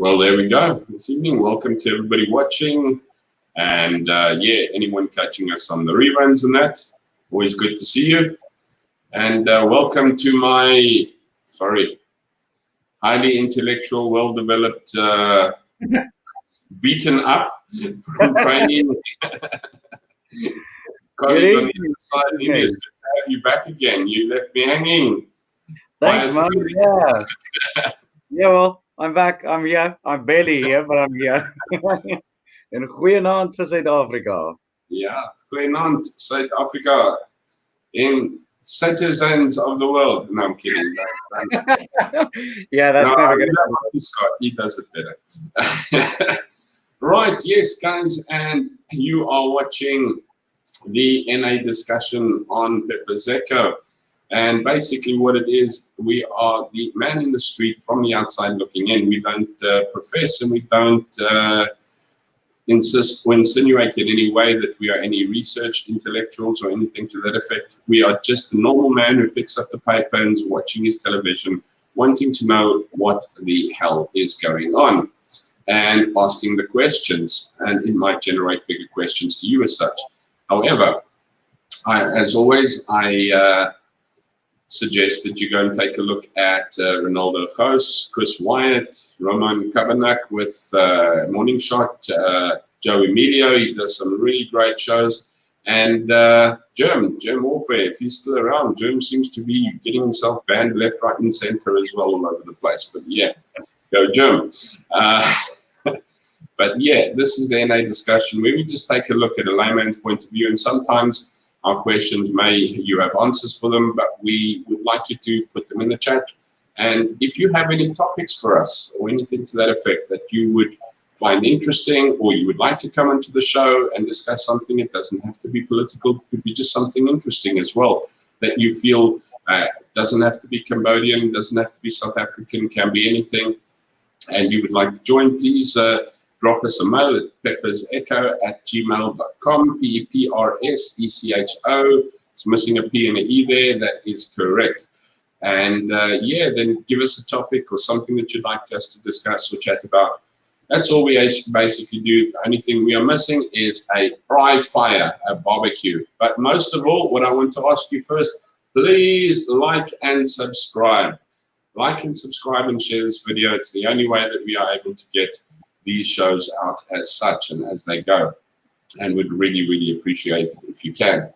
Well, there we go. This evening, welcome to everybody watching. And yeah, anyone catching us on the reruns and that, always good to see you. And welcome to my, highly intellectual, well-developed, beaten up from training colleague on the other side. It's good to have you back again. You left me hanging. Thanks, man. Yeah. Yeah, well, I'm back. I'm here. I'm barely here, but I'm here. En goeienaand vir Suid-Afrika. Yeah, goeienaand, South Africa. In citizens of the world. No, I'm kidding. Yeah, that's never good. Scott, he does it better. Right, yes, guys, and you are watching the NA discussion on Peppers Echo. And basically what it is, we are the man in the street from the outside looking in. We don't profess and we don't insist or insinuate in any way that we are any research intellectuals or anything to that effect. We are just a normal man who picks up the paper and is watching his television, wanting to know what the hell is going on and asking the questions. And it might generate bigger questions to you as such. However, as always, I suggest that you go and take a look at Ronaldo Ghost, Chris Wyatt, Roman Kabanak with Morning Shot, Joe Emilio. He does some really great shows. And Germ Warfare, if he's still around. Germ seems to be getting himself banned left, right, and center as well all over the place. But yeah, go Germ. But yeah, this is the NA discussion where we just take a look at a layman's point of view, and sometimes our questions you have answers for them, but we would like you to put them in the chat. And if you have any topics for us or anything to that effect that you would find interesting, or you would like to come into the show and discuss something, it doesn't have to be political, it could be just something interesting as well, that you feel doesn't have to be Cambodian, doesn't have to be South African, can be anything, and you would like to join, please drop us a mail at peppersecho@gmail.com, PEPRSECHO. It's missing a P and an E there. That is correct. And yeah, then give us a topic or something that you'd like us to discuss or chat about. That's all we basically do. The only thing we are missing is a dry fire, a barbecue. But most of all, what I want to ask you first, please like and subscribe. Like and subscribe and share this video. It's the only way that we are able to get these shows out as such and as they go, and would really, really appreciate it if you can.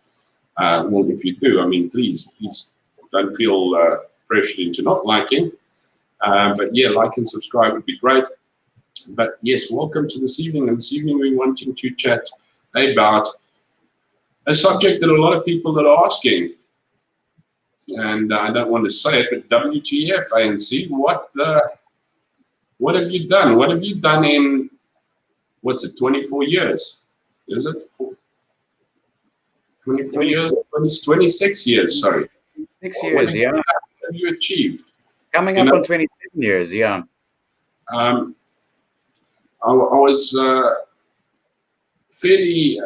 Well, if you do, I mean, please don't feel pressured into not liking. But yeah, like and subscribe would be great. But yes, welcome to this evening. And this evening we're wanting to chat about a subject that a lot of people are asking. And I don't want to say it, but WTF ANC, what have you done? What have you done in, what's it, 24 years? Is it? 24 years? 26 years, sorry. 6 years, yeah. What have you achieved? Coming up on 27 years, yeah. I was fairly,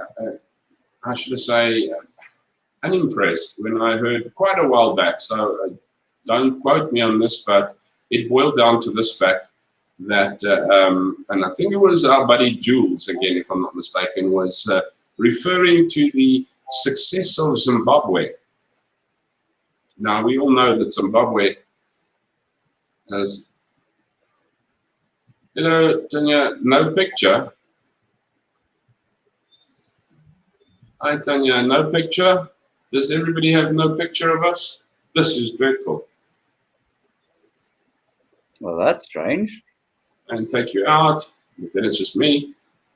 how should I say, unimpressed when I heard quite a while back, so don't quote me on this, but it boiled down to this fact that, and I think it was our buddy Jules, again, if I'm not mistaken, was referring to the success of Zimbabwe. Now, we all know that Zimbabwe has, hello, Tanya, no picture. Hi, Tanya, no picture. Does everybody have no picture of us? This is dreadful. Well, that's strange. And take you out, but then it's just me.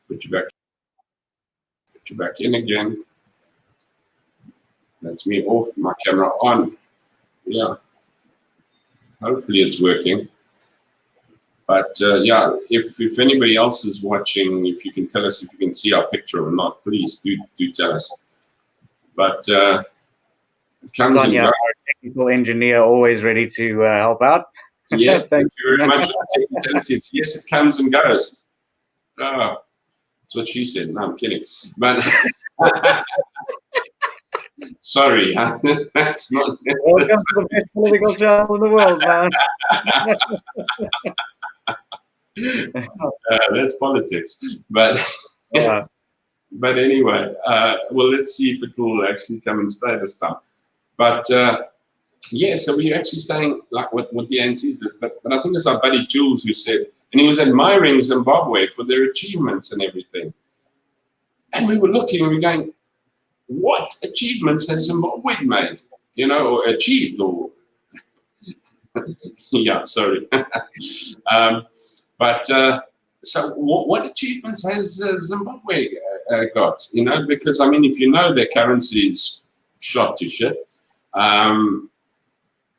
Put you back in again. That's me off, my camera on. Yeah, hopefully it's working. But yeah, if anybody else is watching, if you can tell us if you can see our picture or not, please do tell us. But it comes Tanya, and goes. our technical engineer, always ready to help out. Yeah, thank you very much for the technicalities. Yes, it comes and goes. Oh, that's what she said. No, I'm kidding. But sorry, that's not. Welcome to the best political channel in the world, man. That's politics. But Yeah. but anyway, well, let's see if it will actually come and stay this time. But yeah, so we're actually saying like what the ANCs did. But I think it's our buddy Jules who said, and he was admiring Zimbabwe for their achievements and everything. And we were looking and we're going, what achievements has Zimbabwe made? You know, or achieved, or yeah, sorry. So what achievements has Zimbabwe got? You know, because I mean, if you know their currency is shot to shit,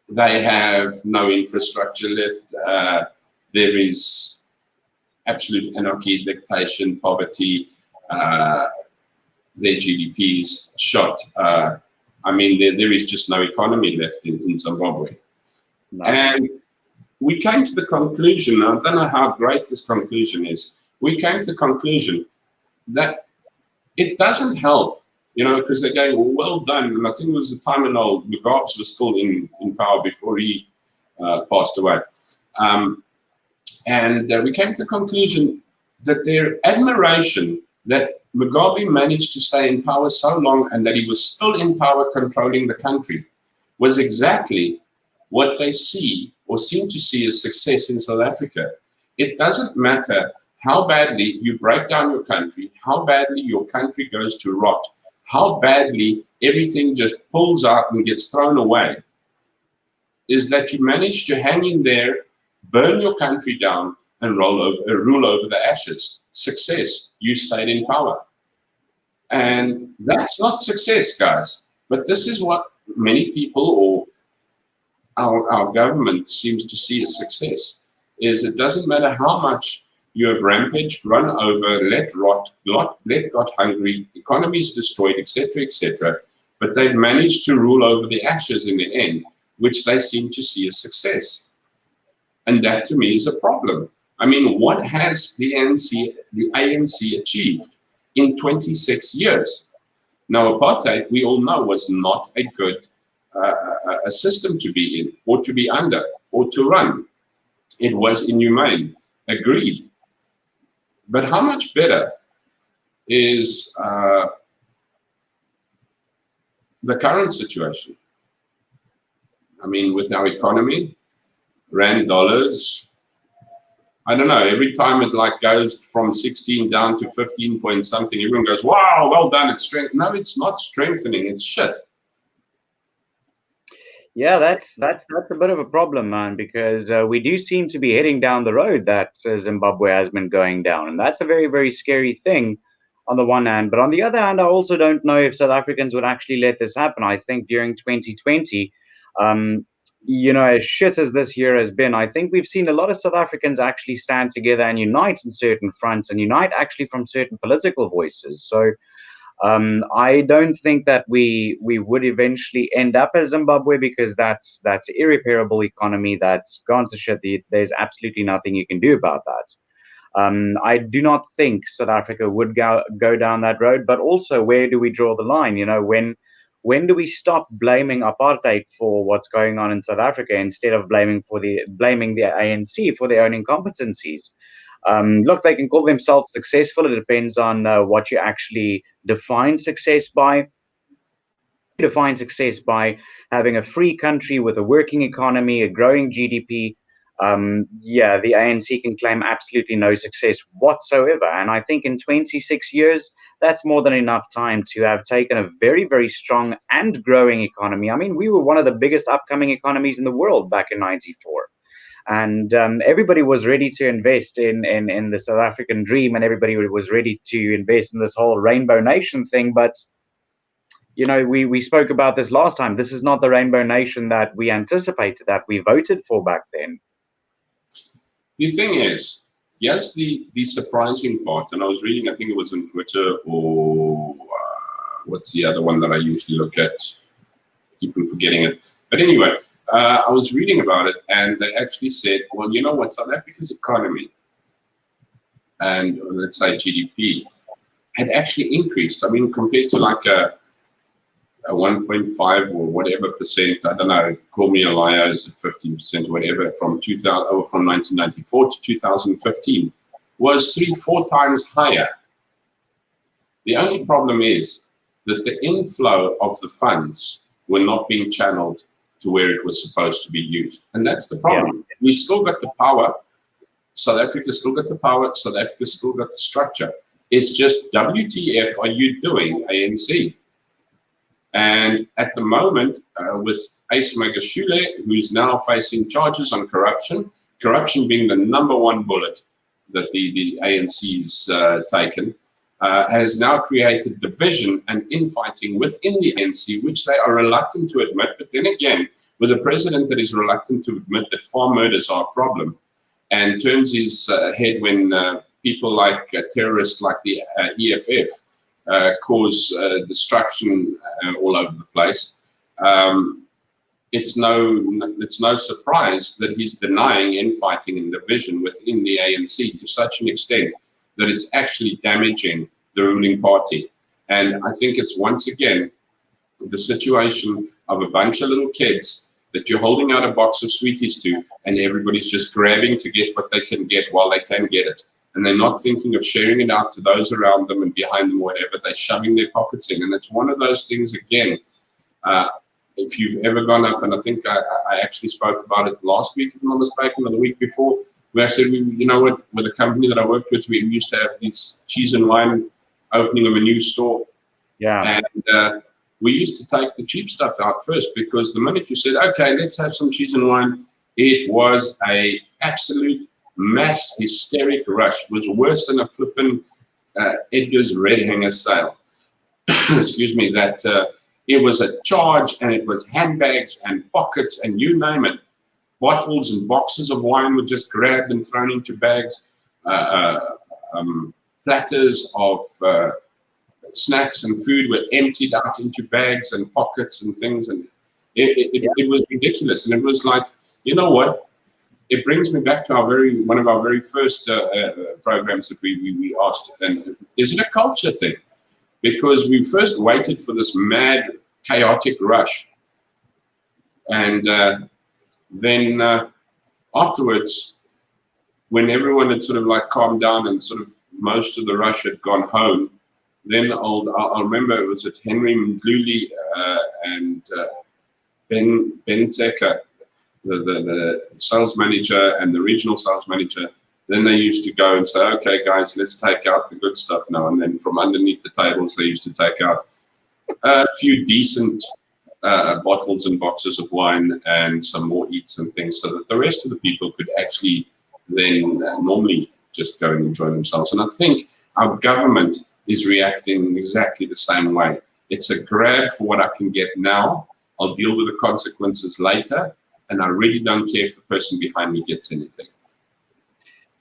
they have no infrastructure left. There is absolute anarchy, dictation, poverty. Their GDP is shot. I mean, there is just no economy left in Zimbabwe. No. And we came to the conclusion, I don't know how great this conclusion is, we came to the conclusion that it doesn't help, you know, because they're going, well done. And I think it was the time when old Mugabe was still in power before he passed away. And we came to the conclusion that their admiration that Mugabe managed to stay in power so long and that he was still in power controlling the country was exactly what they see or seem to see as success in South Africa. It doesn't matter how badly you break down your country, how badly your country goes to rot, how badly everything just pulls out and gets thrown away, is that you manage to hang in there, burn your country down, and rule over the ashes. Success, you stayed in power. And that's not success, guys. But this is what many people or our government seems to see as success, is it doesn't matter how much you have rampaged, run over, let rot, let got hungry, economies destroyed, etc., but they've managed to rule over the ashes in the end, which they seem to see as success. And that to me is a problem. I mean, what has the ANC achieved in 26 years? Now, apartheid, we all know, was not a good a system to be in, or to be under, or to run. It was inhumane, agreed. But how much better is the current situation? I mean, with our economy, rand dollars, I don't know, every time it like goes from 16 down to 15 point something, everyone goes, wow, well done, it's strength. No, it's not strengthening, it's shit. Yeah, that's a bit of a problem, man, because we do seem to be heading down the road that Zimbabwe has been going down. And that's a very, very scary thing on the one hand. But on the other hand, I also don't know if South Africans would actually let this happen. I think during 2020, you know, as shit as this year has been, I think we've seen a lot of South Africans actually stand together and unite in certain fronts and unite actually from certain political voices. So I don't think that we would eventually end up as Zimbabwe, because that's irreparable economy that's gone to shit. There's absolutely nothing you can do about that. I do not think South Africa would go down that road. But also, where do we draw the line? You know, when do we stop blaming apartheid for what's going on in South Africa instead of blaming the ANC for their own incompetencies? Look, they can call themselves successful. It depends on what you actually define success by. Define success by having a free country with a working economy, a growing GDP. Yeah, the ANC can claim absolutely no success whatsoever. And I think in 26 years, that's more than enough time to have taken a very, very strong and growing economy. I mean, we were one of the biggest upcoming economies in the world back in '94. And everybody was ready to invest in the South African dream, and everybody was ready to invest in this whole Rainbow Nation thing. But you know, we spoke about this last time. This is not the Rainbow Nation that we anticipated, that we voted for back then. The thing is, yes, the surprising part, and I was reading, I think it was on Twitter, or what's the other one that I usually look at? Keep forgetting it. But anyway, I was reading about it, and they actually said, well, you know what, South Africa's economy and let's say GDP had actually increased. I mean, compared to like 1.5 or whatever percent, I don't know, call me a liar, is it 15% or whatever, from 1994 to 2015 was 3-4 times higher. The only problem is that the inflow of the funds were not being channeled to where it was supposed to be used. And that's the problem. Yeah. We still got the power. South Africa still got the power. South Africa still got the structure. It's just, WTF are you doing, ANC? And at the moment, with Ace Magashule, who's now facing charges on corruption being the #1 bullet that the ANC's taken, has now created division and infighting within the ANC, which they are reluctant to admit. But then again, with a president that is reluctant to admit that farm murders are a problem and turns his head when people like terrorists like the EFF cause destruction all over the place, it's no surprise that he's denying infighting and division within the ANC to such an extent that it's actually damaging the ruling party. And I think it's once again the situation of a bunch of little kids that you're holding out a box of sweeties to, and everybody's just grabbing to get what they can get while they can get it. And they're not thinking of sharing it out to those around them and behind them, whatever. They're shoving their pockets in. And it's one of those things, again, if you've ever gone up, and I think I actually spoke about it last week, if I'm not mistaken, or the week before, where I said, you know what, with a company that I worked with, we used to have these cheese and wine opening of a new store. Yeah. And we used to take the cheap stuff out first, because the minute you said, okay, let's have some cheese and wine, it was a absolute mass hysteric rush. It was worse than a flippin' Edgar's Red Hanger sale. Excuse me, that it was a charge, and it was handbags and pockets and you name it. Bottles and boxes of wine were just grabbed and thrown into bags. Platters of snacks and food were emptied out into bags and pockets and things. And it was ridiculous. And it was like, you know what? It brings me back to one of our very first programs that we asked, and is it a culture thing? Because we first waited for this mad, chaotic rush. And then afterwards, when everyone had sort of like calmed down and sort of most of the rush had gone home, then I'll remember it was at Henry Mdluli and Ben Zeka, the sales manager and the regional sales manager. Then they used to go and say, okay, guys, let's take out the good stuff now. And then from underneath the tables, they used to take out a few decent bottles and boxes of wine and some more eats and things, so that the rest of the people could actually then normally just go and enjoy themselves. And I think our government is reacting exactly the same way. It's a grab for what I can get now. I'll deal with the consequences later. And I really don't care if the person behind me gets anything.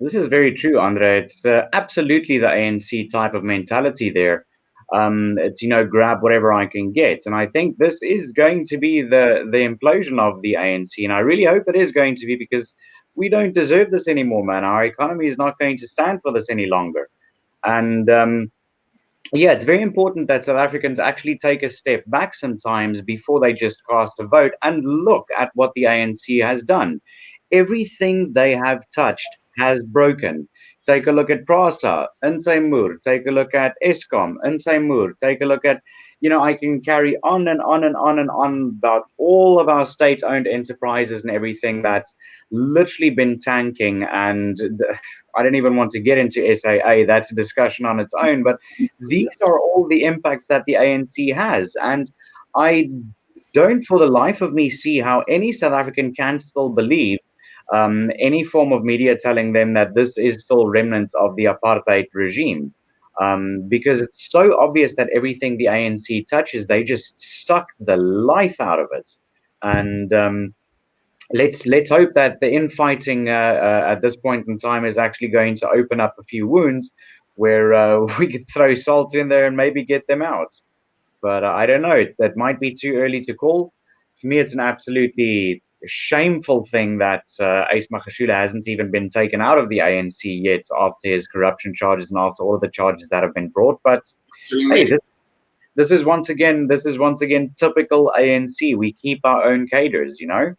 This is very true, Andre. It's absolutely the ANC type of mentality there. It's, grab whatever I can get. And I think this is going to be the implosion of the ANC. And I really hope it is going to be, because we don't deserve this anymore, man. Our economy is not going to stand for this any longer. And yeah, it's very important that South Africans actually take a step back sometimes before they just cast a vote and look at what the ANC has done. Everything they have touched has broken. Take a look at PRASA, Insaimur. Take a look at Eskom, Insaimur. Take a look at, I can carry on and on and on and on about all of our state-owned enterprises and everything that's literally been tanking. And I don't even want to get into SAA. That's a discussion on its own. But these are all the impacts that the ANC has. And I don't for the life of me see how any South African can still believe any form of media telling them that this is still remnants of the apartheid regime. Because it's so obvious that everything the ANC touches, they just suck the life out of it. And let's hope that the infighting at this point in time is actually going to open up a few wounds where we could throw salt in there and maybe get them out. But I don't know. That might be too early to call. For me, it's an absolutely shameful thing that Ace Magashule hasn't even been taken out of the ANC yet after his corruption charges and after all of the charges that have been brought. But hey, this is once again typical ANC. We keep our own cadres, You're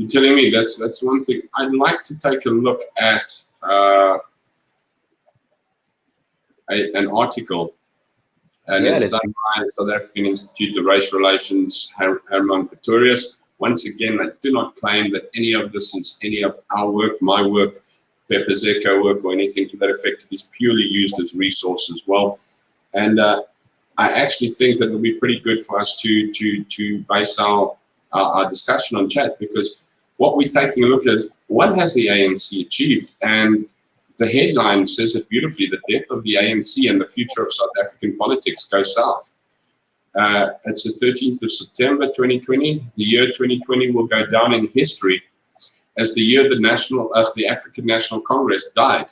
telling me that's one thing. I'd like to take a look at an article, and Yeah, it's let's done by South African Institute of Race Relations, Herman Pretorius. Once again, I do not claim that any of this is any of our work, my work, Pepper's Echo work, or anything to that effect. It is purely used as resource as well. And I actually think that it would be pretty good for us to base our discussion on chat, because what we're taking a look at is what has the ANC achieved? And the headline says it beautifully: the death of the ANC and the future of South African politics go south. It's the 13th of September 2020. The year 2020 will go down in history as the year the African National Congress died.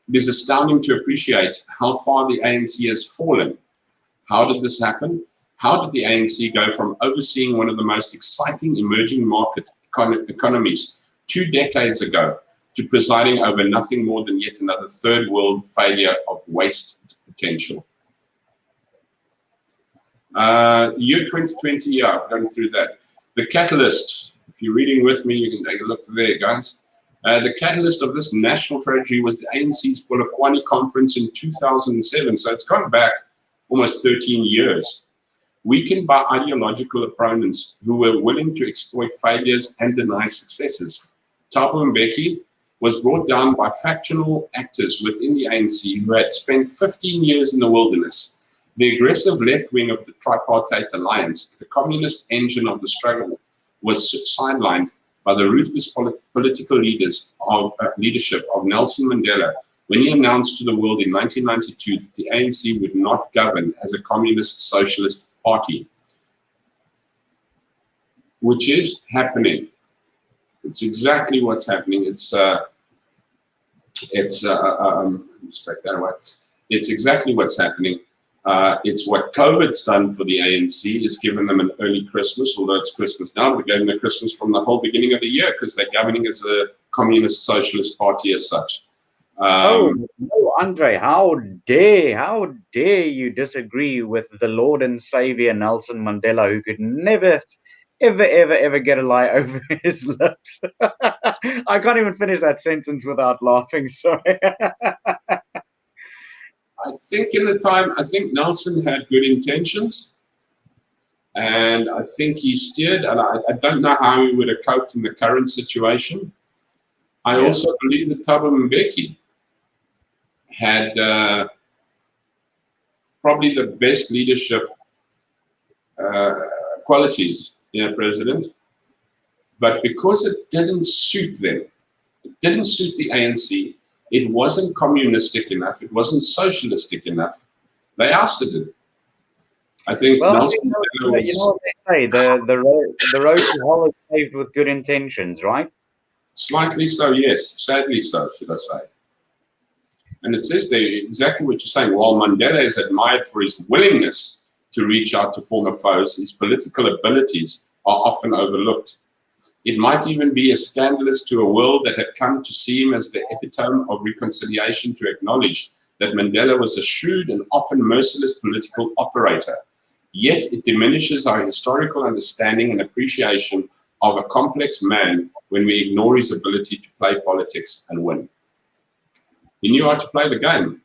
It is astounding to appreciate how far the ANC has fallen. How did this happen? How did the ANC go from overseeing one of the most exciting emerging market economies 2 decades ago to presiding over nothing more than yet another third world failure of waste potential? Year 2020, yeah, going through that. The catalyst, if you're reading with me, you can take a look there, guys. The catalyst of this national tragedy was the ANC's Polokwane conference in 2007, so it's gone back almost 13 years. Weakened by ideological opponents who were willing to exploit failures and deny successes, Thabo Mbeki was brought down by factional actors within the ANC who had spent 15 years in the wilderness. The aggressive left wing of the tripartite alliance, the communist engine of the struggle, was sidelined by the ruthless political leadership of Nelson Mandela when he announced to the world in 1992 that the ANC would not govern as a communist socialist party, which is happening. It's exactly what's happening. Just take that away. It's exactly what's happening. It's what COVID's done for the ANC, is given them an early Christmas, although it's Christmas now. We gave them a Christmas from the whole beginning of the year because they're governing as a communist socialist party as such. Oh no, Andre! How dare you disagree with the Lord and Savior Nelson Mandela, who could never, ever get a lie over his lips? I can't even finish that sentence without laughing. Sorry. I think I think Nelson had good intentions, and I think he steered, and I don't know how he would have coped in the current situation. I also believe that Thabo Mbeki had probably the best leadership qualities in a president, but because it didn't suit them, it didn't suit the ANC, it wasn't communistic enough, it wasn't socialistic enough, they ousted it. I think Nelson Mandela you know what they say, the road to hell is paved with good intentions, right? Slightly so, yes. Sadly so, should I say. And it says there exactly what you're saying. While Mandela is admired for his willingness to reach out to former foes, his political abilities are often overlooked. It might even be as scandalous to a world that had come to see him as the epitome of reconciliation to acknowledge that Mandela was a shrewd and often merciless political operator. Yet it diminishes our historical understanding and appreciation of a complex man when we ignore his ability to play politics and win. He knew how to play the game.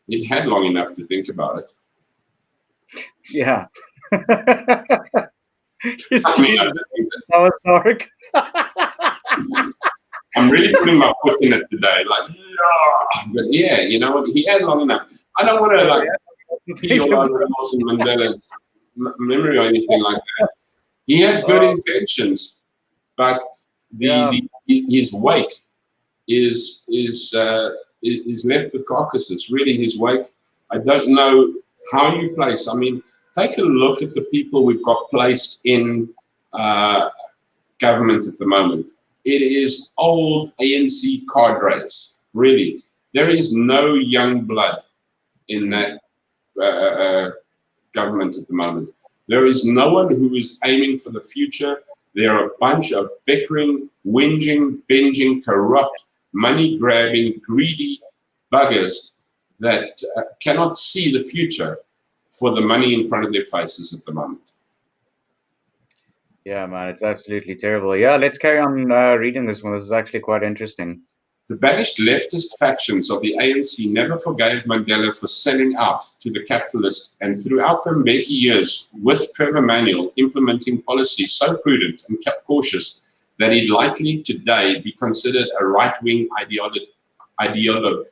He'd had long enough to think about it. Yeah. I mean, I don't think that was dark. I'm really putting my foot in it today. Like, no. But yeah, you know what? He had long enough. I don't want to pee all over Nelson Mandela's memory or anything like that. He had good intentions, but his wake is left with carcasses. Really, his wake. I don't know how you place. I mean, take a look at the people we've got placed in government at the moment. It is old ANC cadres. Really, there is no young blood in that government at the moment. There is no one who is aiming for the future. There are a bunch of bickering, whinging, binging, corrupt, money-grabbing, greedy buggers that cannot see the future. for the money in front of their faces at the moment. Yeah, man, it's absolutely terrible. Yeah, let's carry on reading this one. This is actually quite interesting. The banished leftist factions of the ANC never forgave Mandela for selling out to the capitalists, and throughout the Mbeki years, with Trevor Manuel implementing policies so prudent and cautious that he'd likely today be considered a right-wing ideologue,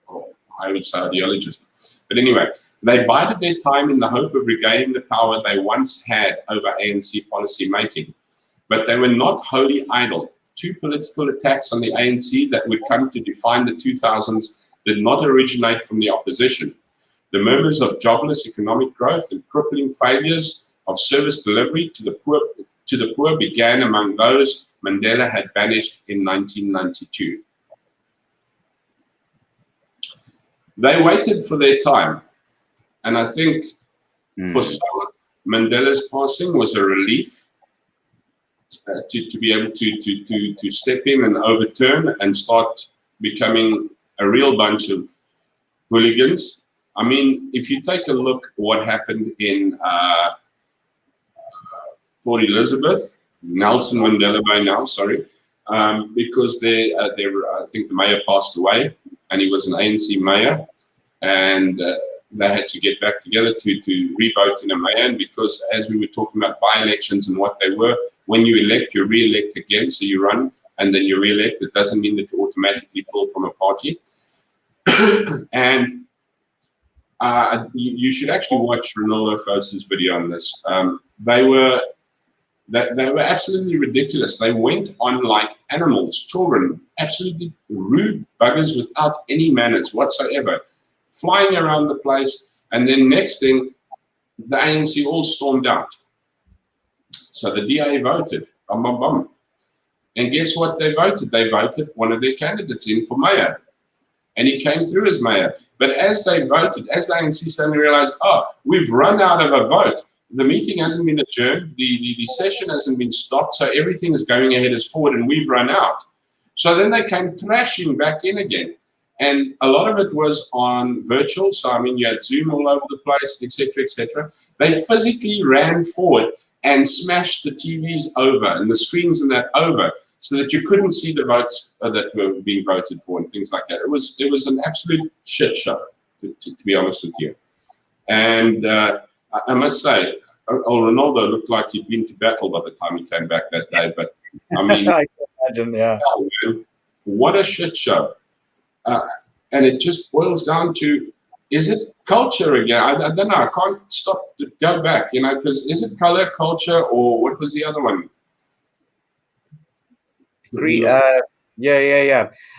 or I would say ideologist. But anyway, they bided their time in the hope of regaining the power they once had over ANC policy making. But they were not wholly idle. Two political attacks on the ANC that would come to define the 2000s did not originate from the opposition. The murmurs of jobless economic growth and crippling failures of service delivery to the poor began among those Mandela had banished in 1992. They waited for their time, and I think for some, Mandela's passing was a relief. To be able to step in and overturn and start becoming a real bunch of hooligans. I mean, if you take a look what happened in Port Elizabeth, Nelson Mandela Bay now, sorry, because I think the mayor passed away, and he was an ANC mayor, and they had to get back together to re-vote in a mayor. And because, as we were talking about by-elections and what they were, when you elect, you re-elect again. So you run and then you re-elect. It doesn't mean that you automatically fall from a party. And you should actually watch Ronaldo Gos's video on this. They were absolutely ridiculous. They went on like animals, children, absolutely rude buggers without any manners whatsoever, flying around the place. And then next thing, the ANC all stormed out. So the DA voted, bum, bum, bum. And guess what they voted? They voted one of their candidates in for mayor. And he came through as mayor. But as they voted, as the ANC suddenly realized, oh, we've run out of a vote. The meeting hasn't been adjourned. The session hasn't been stopped. So everything is going ahead as forward and we've run out. So then they came crashing back in again. And a lot of it was on virtual. So, I mean, you had Zoom all over the place, et cetera, et cetera. They physically ran forward and smashed the TVs over and the screens and that over so that you couldn't see the votes that were being voted for and things like that. It was an absolute shit show, to be honest with you. And I must say, Ronaldo looked like he'd been to battle by the time he came back that day. But, I mean, I can imagine, yeah. What a shit show. And it just boils down to, is it culture again? I don't know. I can't stop to go back, you know, because is it color, culture, or what was the other one? Yeah.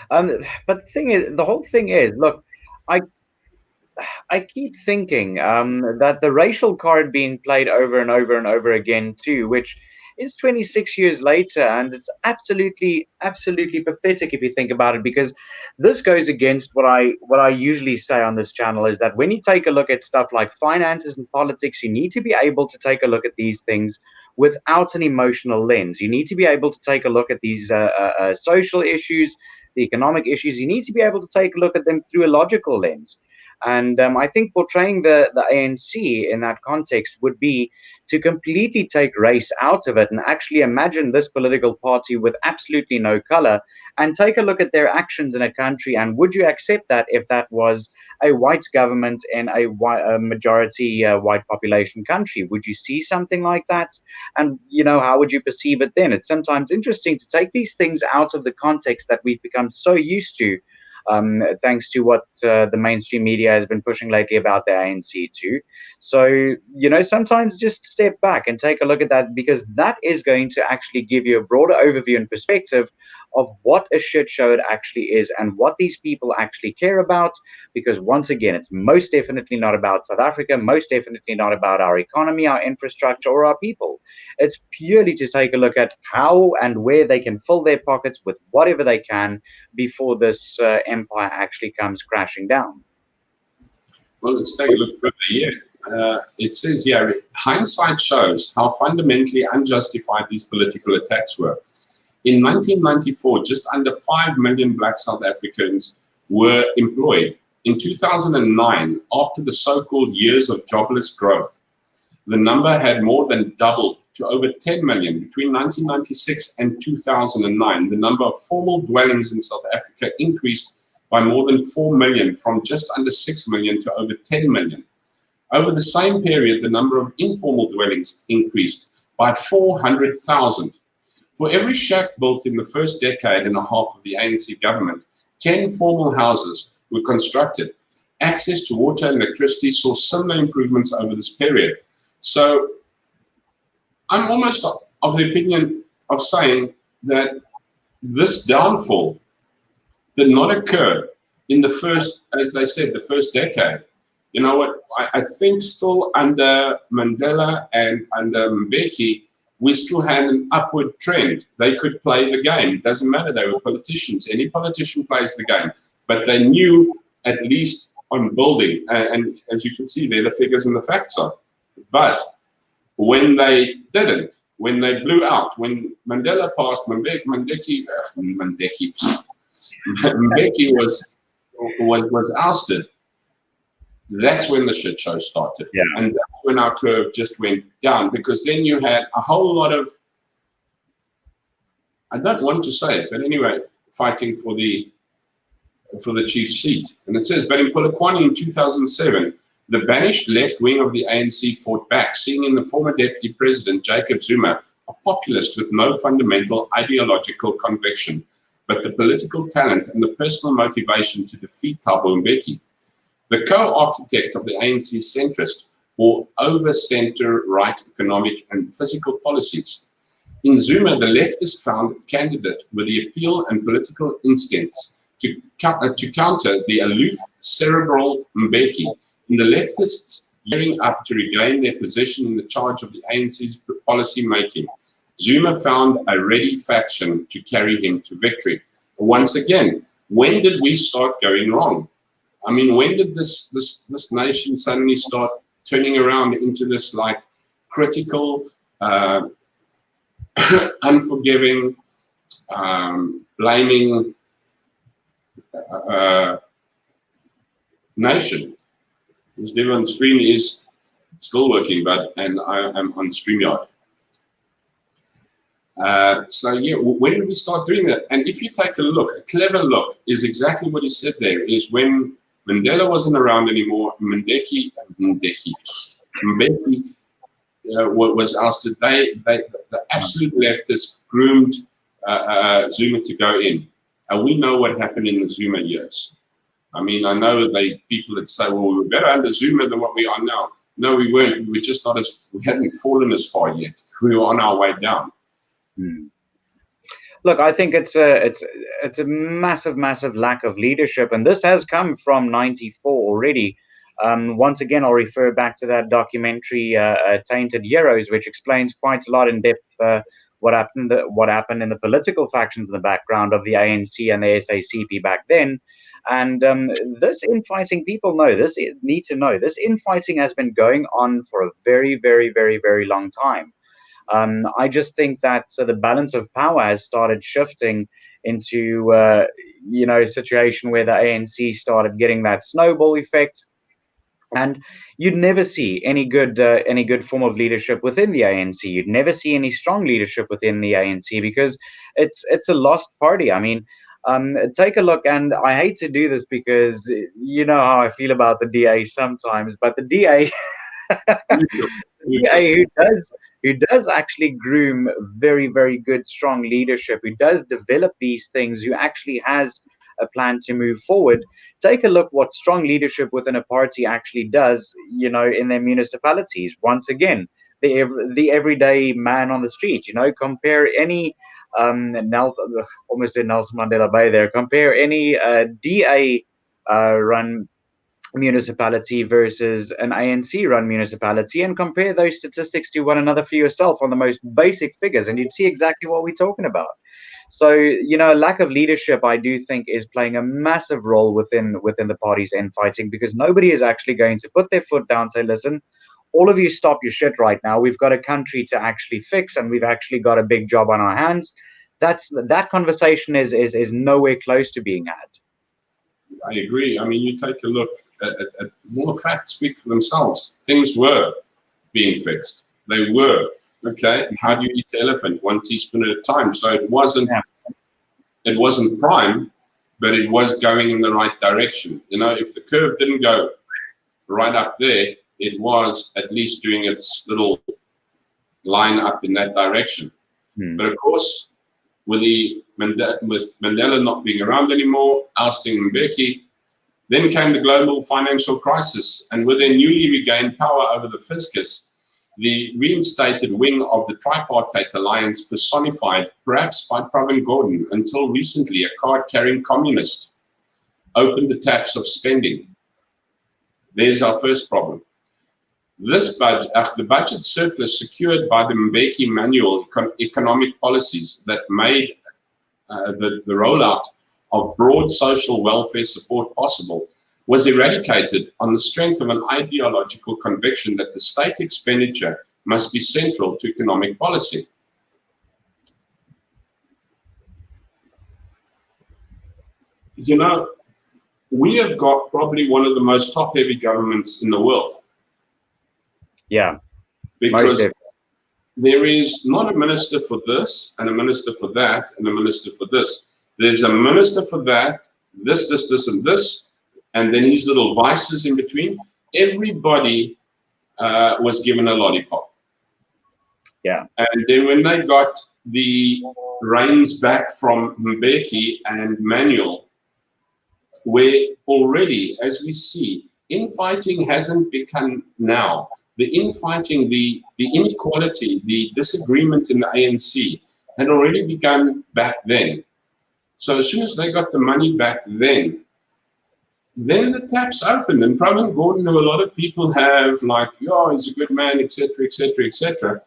But the whole thing is, look, I keep thinking that the racial card being played over and over and over again too, which is 26 years later, and it's absolutely pathetic if you think about it, because this goes against what I usually say on this channel, is that when you take a look at stuff like finances and politics, you need to be able to take a look at these things without an emotional lens. You need to be able to take a look at these social issues, the economic issues. You need to be able to take a look at them through a logical lens. And I think portraying the ANC in that context would be to completely take race out of it and actually imagine this political party with absolutely no color and take a look at their actions in a country. And would you accept that if that was a white government in a majority white population country? Would you see something like that? And, you know, how would you perceive it then? It's sometimes interesting to take these things out of the context that we've become so used to, thanks to what the mainstream media has been pushing lately about the ANC too. So, you know, sometimes just step back and take a look at that, because that is going to actually give you a broader overview and perspective of what a shit show it actually is and what these people actually care about. Because once again, it's most definitely not about South Africa, most definitely not about our economy, our infrastructure, or our people. It's purely to take a look at how and where they can fill their pockets with whatever they can before this empire actually comes crashing down. Well, let's take a look further here. It says here, hindsight shows how fundamentally unjustified these political attacks were. In 1994, just under 5 million black South Africans were employed. in 2009, after the so-called years of jobless growth, the number had more than doubled to over 10 million. Between 1996 and 2009, the number of formal dwellings in South Africa increased by more than 4 million, from just under 6 million to over 10 million. Over the same period, the number of informal dwellings increased by 400,000. For every shack built in the first decade and a half of the ANC government, 10 formal houses were constructed. Access to water and electricity saw similar improvements over this period. So I'm almost of the opinion of saying that this downfall did not occur in the first, as they said, the first decade. You know what, I think still under Mandela and under Mbeki, we still had an upward trend. They could play the game. It doesn't matter, they were politicians. Any politician plays the game. But they knew, at least on building, and as you can see there, the figures and the facts are. But when they didn't, when they blew out, when Mandela passed, Mbeki was ousted, that's when the shit show started. Yeah. And that's when our curve just went down, because then you had a whole lot of, I don't want to say it, but anyway, fighting for the chief seat. And it says, but in Polokwane in 2007, the banished left wing of the ANC fought back, seeing in the former deputy president, Jacob Zuma, a populist with no fundamental ideological conviction, but the political talent and the personal motivation to defeat Thabo Mbeki. The co-architect of the ANC centrist or over-center right economic and physical policies. In Zuma, the leftist found a candidate with the appeal and political instincts to counter the aloof cerebral Mbeki, in the leftists gearing up to regain their position in the charge of the ANC's policy making. Zuma found a ready faction to carry him to victory. Once again, when did we start going wrong? I mean, when did this nation suddenly start turning around into this like critical, unforgiving, blaming nation? This Devon stream is still working, and I am on StreamYard. So yeah, when did we start doing that? And if you take a look, a clever look is exactly what he said there, is when Mandela wasn't around anymore, Mbeki was ousted. The absolute leftists groomed Zuma to go in. And we know what happened in the Zuma years. I mean, I know people that say, well, we were better under Zuma than what we are now. No, we weren't. We just not we hadn't fallen as far yet. We were on our way down. Look, I think it's a massive lack of leadership, and this has come from '94 already. Once again, I'll refer back to that documentary, Tainted Heroes, which explains quite a lot in depth what happened in the political factions in the background of the ANC and the SACP back then. And this infighting, people need to know, this infighting has been going on for a very long time. I just think that the balance of power has started shifting into a situation where the ANC started getting that snowball effect. And you'd never see any good form of leadership within the ANC. You'd never see any strong leadership within the ANC, because it's a lost party. I mean, take a look, and I hate to do this because you know how I feel about the DA sometimes, but the DA, DA who does actually groom very good, strong leadership, who does develop these things, who actually has a plan to move forward. Take a look what strong leadership within a party actually does, in their municipalities. Once again, the everyday man on the street. Compare any almost in Nelson Mandela Bay there. Compare any DA run municipality versus an ANC run municipality, and compare those statistics to one another for yourself on the most basic figures, and you'd see exactly what we're talking about. So, lack of leadership, I do think, is playing a massive role within the party's infighting, because nobody is actually going to put their foot down and say, listen, all of you stop your shit right now. We've got a country to actually fix, and we've actually got a big job on our hands. That conversation is nowhere close to being had. I agree. I mean, you take a look at more facts speak for themselves. Things were being fixed. They were. Okay. How do you eat the elephant? 1 teaspoon at a time. So it wasn't prime, but it was going in the right direction. You know, if the curve didn't go right up there, it was at least doing its little line up in that direction. But of course, with Mandela not being around anymore, ousting Mbeki, then came the global financial crisis, and with their newly regained power over the fiscus, the reinstated wing of the tripartite alliance, personified perhaps by Pravin Gordhan, until recently a card-carrying communist, opened the taps of spending. There's our first problem. This budget, the budget surplus secured by the Mbeki manual economic policies that made the rollout of broad social welfare support possible, was eradicated on the strength of an ideological conviction that the state expenditure must be central to economic policy. You know, we have got probably one of the most top-heavy governments in the world. Yeah. Because there is not a minister for this, and a minister for that, and a minister for this. There's a minister for that, this, and this, and then his little vices in between. Everybody was given a lollipop. Yeah. And then when they got the reins back from Mbeki and Manuel, where already, as we see, infighting hasn't become now. The infighting, the inequality, the disagreement in the ANC had already begun back then. So as soon as they got the money back then the taps opened, and Pravin Gordhan, who a lot of people have like, oh, he's a good man, etc., etc., etc.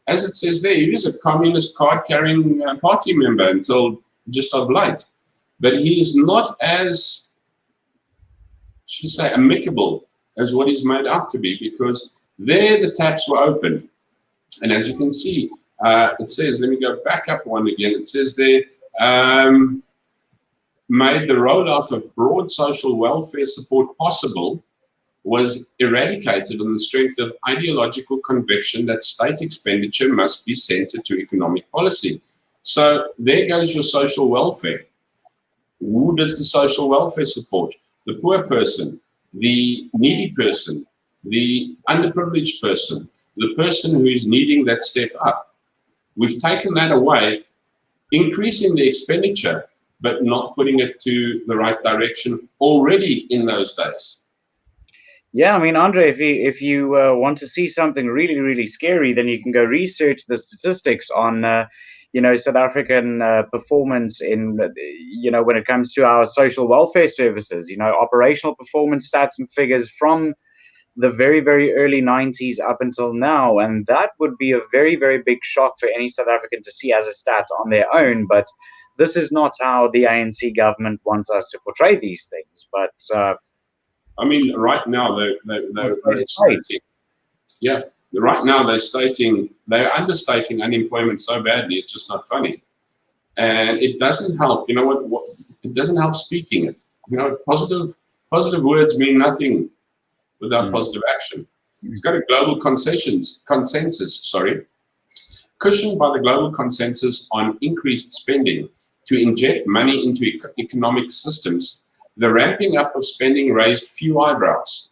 As it says there, he is a communist card-carrying party member until just of late. But he is not as, should I say, amicable as what he's made out to be, because there the taps were open. And as you can see, it says, let me go back up one again. It says there, made the rollout of broad social welfare support possible, was eradicated on the strength of ideological conviction that state expenditure must be centered to economic policy. So there goes your social welfare. Who does the social welfare support? The poor person, the needy person, the underprivileged person, the person who is needing that step up. We've taken that away, increasing the expenditure, but not putting it to the right direction already in those days. Yeah, I mean, Andre, if you want to see something really, really scary, then you can go research the statistics on, South African performance in, when it comes to our social welfare services, operational performance stats and figures from the very, very early 90s up until now. And that would be a very, very big shock for any South African to see as a stat on their own. But this is not how the ANC government wants us to portray these things. But I mean, right now they're stating, yeah, right now they're understating unemployment so badly, it's just not funny. And it doesn't help, you know what it doesn't help speaking it. Positive words mean nothing without positive action. It's got a global consensus, cushioned by the global consensus on increased spending to inject money into economic systems. The ramping up of spending raised few eyebrows.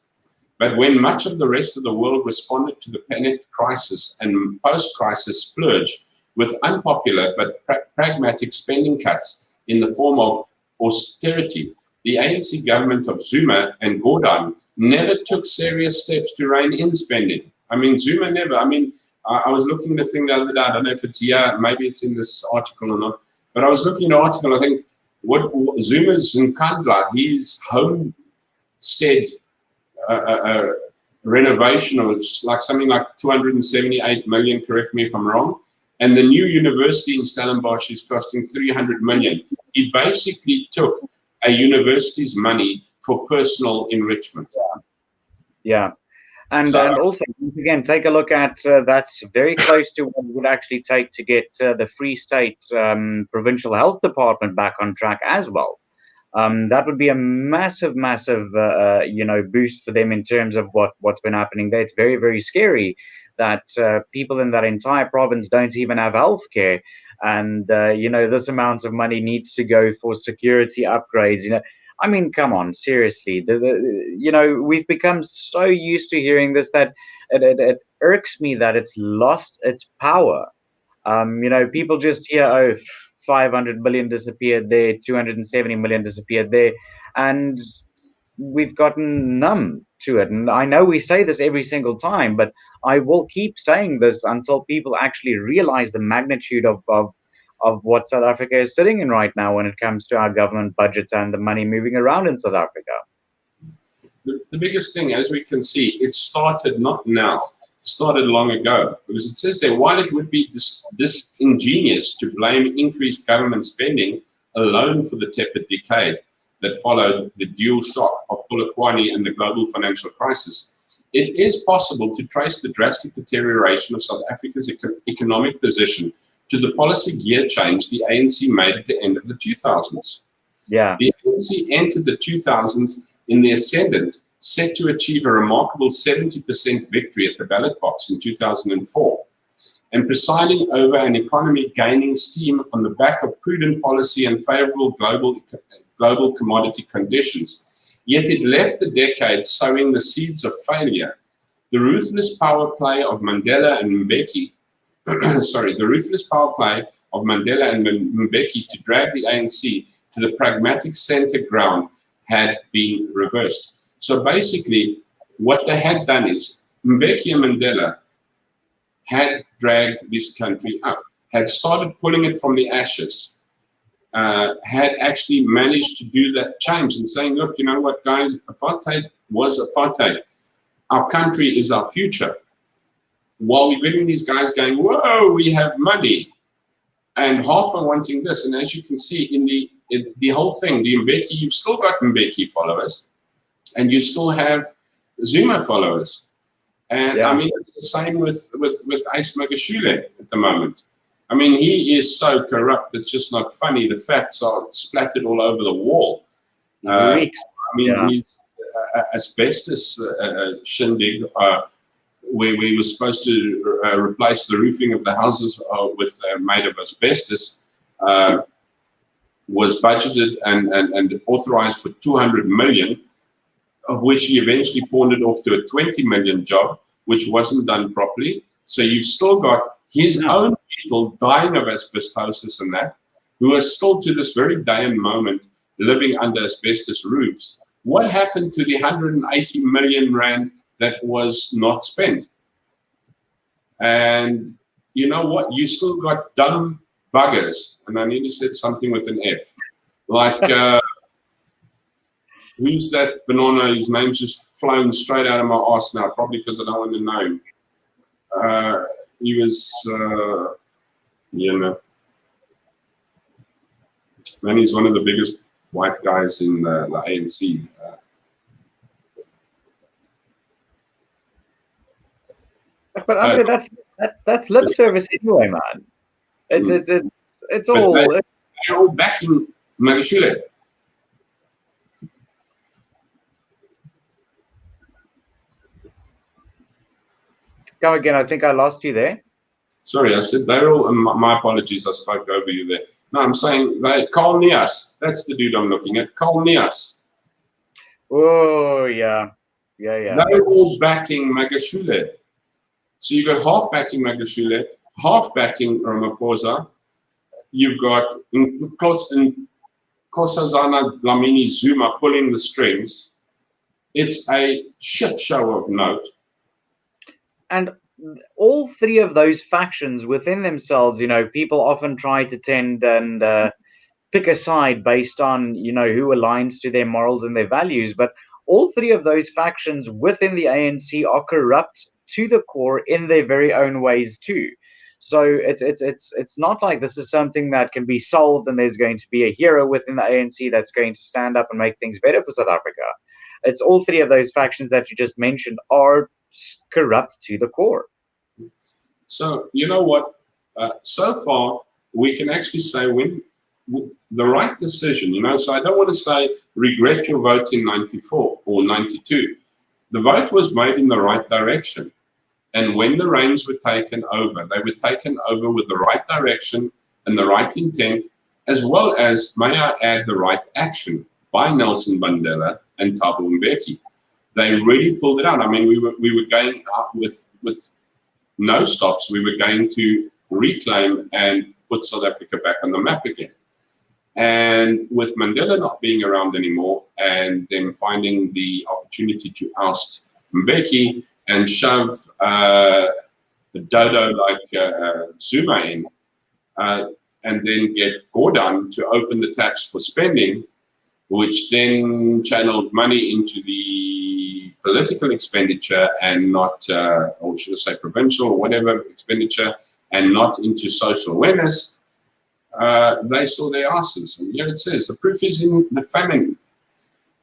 But when much of the rest of the world responded to the panic crisis and post-crisis splurge with unpopular but pragmatic spending cuts in the form of austerity, the ANC government of Zuma and Gordhan never took serious steps to rein in spending. I mean, Zuma never. I mean, I was looking at the thing the other day. I don't know if it's here, maybe it's in this article or not. But I was looking at an article, I think, what Zuma's in Nkandla, his homestead renovation was like something like 278 million, correct me if I'm wrong. And the new university in Stellenbosch is costing 300 million. He basically took a university's money for personal enrichment. Yeah. And also, once again, take a look at that's very close to what it would actually take to get the Free State Provincial Health Department back on track as well. That would be a massive, massive, boost for them in terms of what's been happening there. It's very, very scary that people in that entire province don't even have health care, and this amount of money needs to go for security upgrades. I mean, come on, seriously. We've become so used to hearing this that it irks me that it's lost its power. People just hear, oh, 500 million disappeared there, 270 million disappeared there, and we've gotten numb to it. And I know we say this every single time, but I will keep saying this until people actually realize the magnitude of what South Africa is sitting in right now when it comes to our government budgets and the money moving around in South Africa. The biggest thing, as we can see, it started not now. It started long ago, because it says there, while it would be disingenuous to blame increased government spending alone for the tepid decade that followed the dual shock of Polokwane and the global financial crisis, it is possible to trace the drastic deterioration of South Africa's economic position to the policy gear change the ANC made at the end of the 2000s. Yeah. The ANC entered the 2000s in the ascendant, set to achieve a remarkable 70% victory at the ballot box in 2004, and presiding over an economy gaining steam on the back of prudent policy and favorable global commodity conditions. Yet it left the decade sowing the seeds of failure. The ruthless power play of Mandela and Mbeki, the ruthless power play of Mandela and Mbeki to drag the ANC to the pragmatic center ground had been reversed. So basically, what they had done is Mbeki and Mandela had dragged this country up, had started pulling it from the ashes, had actually managed to do that change and saying, look, you know what, guys, apartheid was apartheid. Our country is our future. While we're getting these guys going, whoa, we have money, and half are wanting this. And as you can see in the whole thing, the Mbeki, you've still got Mbeki followers, and you still have Zuma followers. And Yeah. I mean, it's the same with Ace Magashule at the moment. I mean, he is so corrupt, it's just not funny. The facts are splattered all over the wall. I mean, Yeah. he's asbestos shindig, where we were supposed to replace the roofing of the houses with made of asbestos, was budgeted and authorized for 200 million, of which he eventually pawned it off to a 20 million job, which wasn't done properly. So you've still got his own people dying of asbestosis and that, who are still to this very day and moment living under asbestos roofs. What happened to the 180 million rand that was not spent? And you know what? You still got dumb buggers, and I nearly said something with an F. Like, who's that banana? His name's just flown straight out of my arse now, probably because I don't want to know him. He was, man, he's one of the biggest white guys in the ANC. But Andre, that's lip service anyway, man. It's all. They're all backing Magashule. Come again. I think I lost you there. Sorry, I said they're all. My apologies, I spoke over you there. No, I'm saying Carl Nias. That's the dude I'm looking at. Carl Nias. Oh yeah. They're all backing Magashule. So you've got half backing Magashule, half backing Ramaphosa. You've got Nkosazana Dlamini Zuma pulling the strings. It's a shit show of note. And all three of those factions within themselves, people often try to tend and pick a side based on, who aligns to their morals and their values. But all three of those factions within the ANC are corrupt to the core in their very own ways too. So it's not like this is something that can be solved and there's going to be a hero within the ANC that's going to stand up and make things better for South Africa. It's all three of those factions that you just mentioned are corrupt to the core. So you know what? So far, we can actually say when the right decision, so I don't want to say regret your vote in 94 or 92. The vote was made in the right direction. And when the reins were taken over, they were taken over with the right direction and the right intent, as well as, may I add, the right action by Nelson Mandela and Thabo Mbeki. They really pulled it out. I mean, we were going out with no stops. We were going to reclaim and put South Africa back on the map again. And with Mandela not being around anymore and them finding the opportunity to oust Mbeki and shove a dodo like Zuma in, and then get Gordon to open the tax for spending, which then channeled money into the political expenditure and not, or should I say provincial or whatever expenditure, and not into social awareness, they saw their asses. And here it says, the proof is in the famine.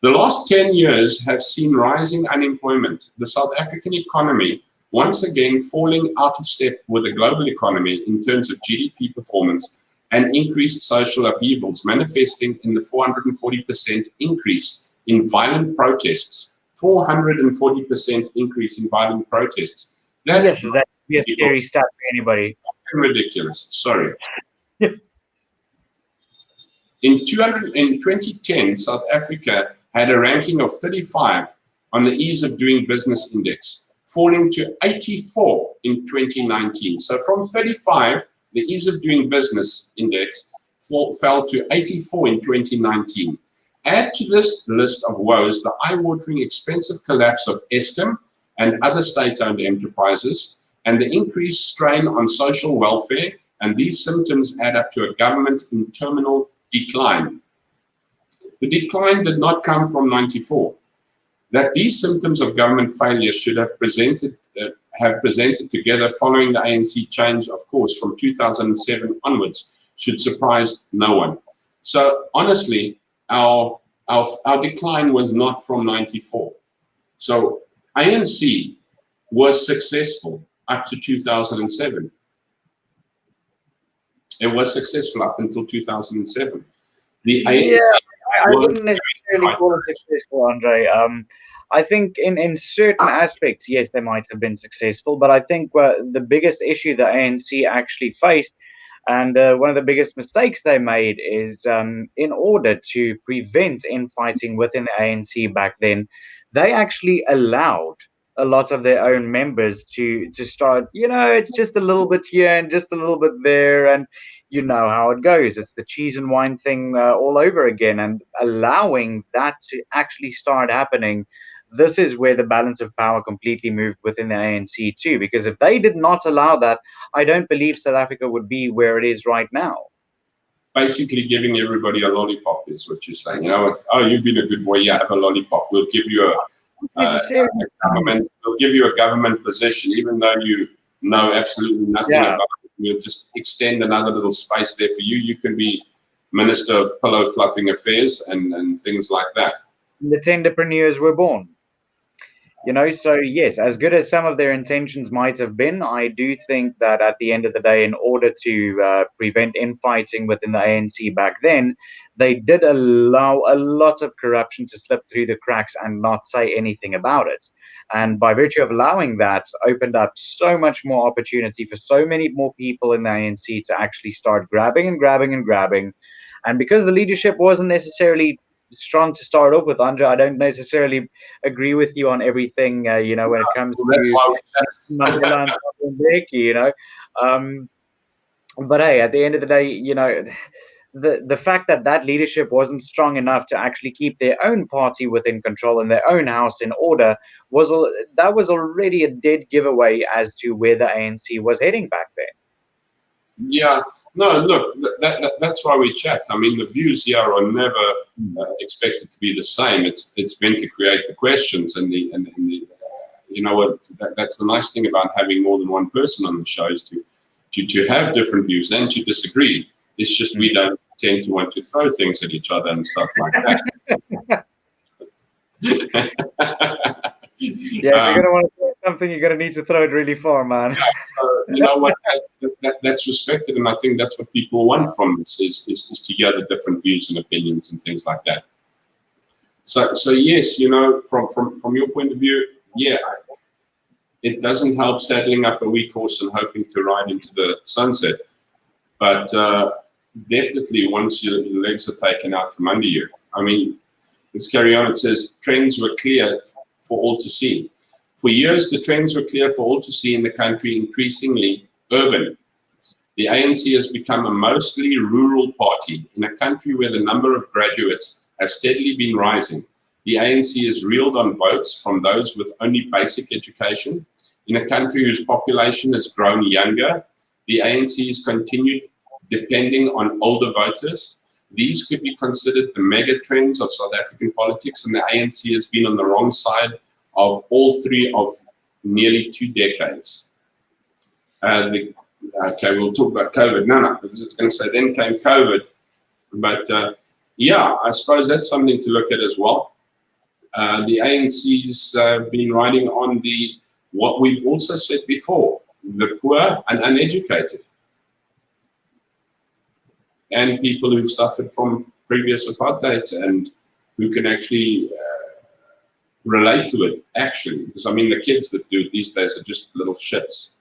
The last 10 years have seen rising unemployment, the South African economy once again falling out of step with the global economy in terms of GDP performance, and increased social upheavals manifesting in the 440% increase in violent protests. 440% increase in violent protests. Yes, that would be a scary stat for anybody. Ridiculous, sorry. Yes. In 2010, South Africa had a ranking of 35 on the Ease of Doing Business Index, falling to 84 in 2019. So from 35, the Ease of Doing Business Index fell to 84 in 2019. Add to this list of woes the eye-watering expensive collapse of Eskom and other state-owned enterprises, and the increased strain on social welfare, and these symptoms add up to a government in terminal decline. The decline did not come from 94. That these symptoms of government failure should have presented together following the ANC change, of course, from 2007 onwards, should surprise no one. So honestly, our decline was not from 94. So ANC was successful up to 2007. It was successful up until 2007. The ANC I wouldn't necessarily call it successful, Andre. I think in certain aspects, yes, they might have been successful, but I think the biggest issue the ANC actually faced, and one of the biggest mistakes they made, is in order to prevent infighting within the ANC back then, they actually allowed a lot of their own members to start, it's just a little bit here and just a little bit there, and you know how it goes. It's the cheese and wine thing all over again, and allowing that to actually start happening. This is where the balance of power completely moved within the ANC too, because if they did not allow that, I don't believe South Africa would be where it is right now. Basically giving everybody a lollipop is what you're saying. Oh, you've been a good boy, yeah, have a lollipop. We'll give you a government. We'll give you a government position, even though you know absolutely nothing about it. We'll just extend another little space there for you. You can be Minister of Pillow Fluffing Affairs and things like that. The tenderpreneurs were born. So yes, as good as some of their intentions might have been, I do think that at the end of the day, in order to prevent infighting within the ANC back then, they did allow a lot of corruption to slip through the cracks and not say anything about it. And by virtue of allowing that, opened up so much more opportunity for so many more people in the ANC to actually start grabbing and grabbing and grabbing. And because the leadership wasn't necessarily strong to start off with, Andre, I don't necessarily agree with you on everything, when it comes to Mandela and Mbeki, but hey, at the end of the day, the fact that leadership wasn't strong enough to actually keep their own party within control and their own house in order was already a dead giveaway as to where the ANC was heading back then. Yeah, no, look, that's why we chat. I mean, the views here are never expected to be the same. It's meant to create the questions, and the that's the nice thing about having more than one person on the show, is to have different views and to disagree. It's just we don't tend to want to throw things at each other and stuff like that. Yeah, if you're going to want to throw something you're going to need to throw it really far, man. Yeah, so you know what, that's respected, and I think that's what people want from this is to hear the different views and opinions and things like that. So yes, you know, from your point of view, yeah, it doesn't help saddling up a weak horse and hoping to ride into the sunset, but definitely once your legs are taken out from under you. I mean, let's carry on. It says trends were clear for all to see. For years, the trends were clear for all to see in the country, increasingly urban. The ANC has become a mostly rural party in a country where the number of graduates have steadily been rising. The ANC has reeled on votes from those with only basic education. In a country whose population has grown younger, the ANC has continued depending on older voters. These could be considered the mega trends of South African politics, and the ANC has been on the wrong side of all three of nearly 2 decades. Okay, we'll talk about COVID. No, I was just going to say then came COVID. But yeah, I suppose that's something to look at as well. The ANC's been riding on what we've also said before, the poor and uneducated, and people who've suffered from previous apartheid and who can actually relate to it, actually. Because, I mean, the kids that do it these days are just little shits.